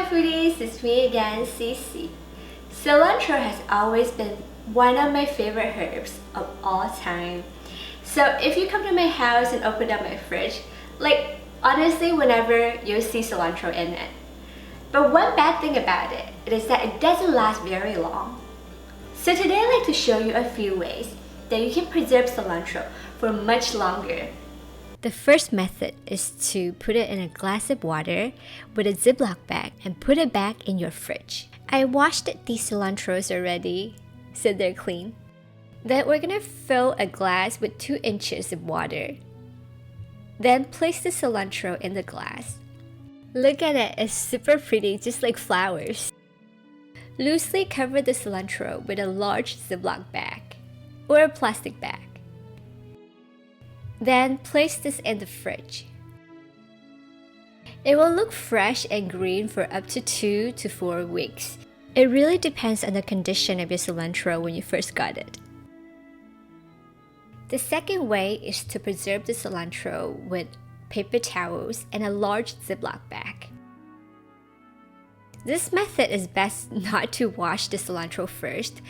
my foodies, it's me again, CiCi. Cilantro has always been one of my favorite herbs of all time. So if you come to my house and open up my fridge, honestly whenever you'll see cilantro in it. But one bad thing about it is that it doesn't last very long. So today I'd like to show you a few ways that you can preserve cilantro for much longer. The first method is to put it in a glass of water with a Ziploc bag and put it back in your fridge. I washed these cilantros already, so they're clean. Then we're gonna fill a glass with 2 inches of water. Then place the cilantro in the glass. Look at it, it's super pretty, just like flowers. Loosely cover the cilantro with a large Ziploc bag or a plastic bag. Then place this in the fridge. It will look fresh and green for up to 2 to 4 weeks. It really depends on the condition of your cilantro when you first got it. The second way is to preserve the cilantro with paper towels and a large Ziploc bag. This method is best not to wash the cilantro first,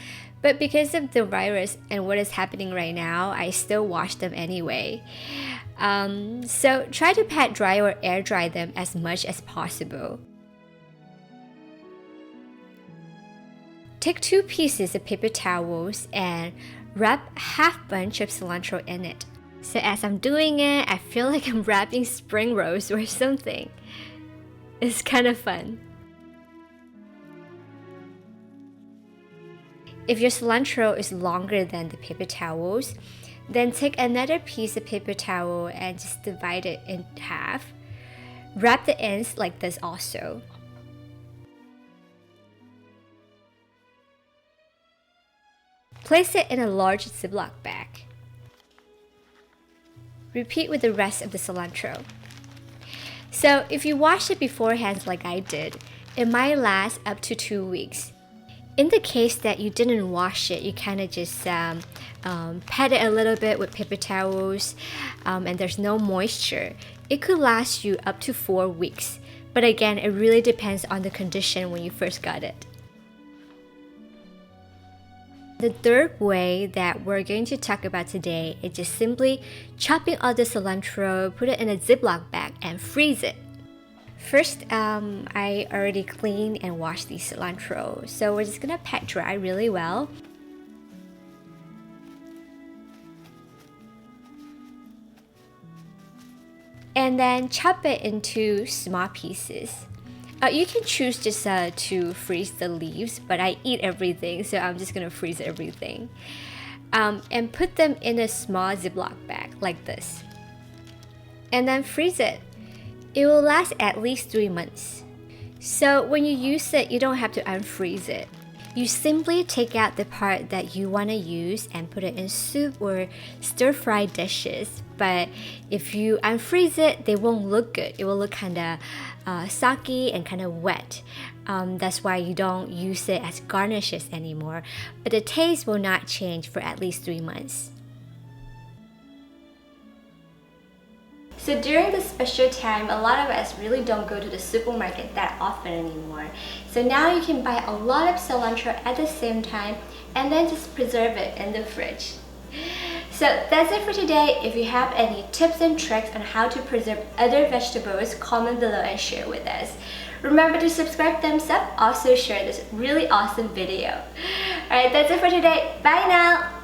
but because of the virus and what is happening right now, I still wash them anyway. So try to pat dry or air dry them as much as possible. Take 2 pieces of paper towels and wrap half bunch of cilantro in it. So as I'm doing it, I feel like I'm wrapping spring rolls or something. It's kind of fun. If your cilantro is longer than the paper towels, then take another piece of paper towel and just divide it in half. Wrap the ends like this also. Place it in a large Ziploc bag. Repeat with the rest of the cilantro. So if you wash it beforehand like I did, it might last up to 2 weeks. In the case that you didn't wash it, you kind of just pat it a little bit with paper towels and there's no moisture. It could last you up to 4 weeks. But again, it really depends on the condition when you first got it. The third way that we're going to talk about today is just simply chopping all the cilantro, put it in a Ziploc bag and freeze it. First, I already cleaned and washed the cilantro, so we're just gonna pat dry really well. And then chop it into small pieces. You can choose just to freeze the leaves, but I eat everything, so I'm just gonna freeze everything. And put them in a small Ziploc bag like this. And then freeze it. It will last at least 3 months. So when you use it, you don't have to unfreeze it. You simply take out the part that you want to use and put it in soup or stir-fry dishes. But if you unfreeze it, they won't look good. It will look kind of soggy and kind of wet. That's why you don't use it as garnishes anymore. But the taste will not change for at least 3 months. So during this special time, a lot of us really don't go to the supermarket that often anymore. So now you can buy a lot of cilantro at the same time and then just preserve it in the fridge. So that's it for today. If you have any tips and tricks on how to preserve other vegetables, comment below and share with us. Remember to subscribe, thumbs up, also share this really awesome video. Alright, that's it for today. Bye now!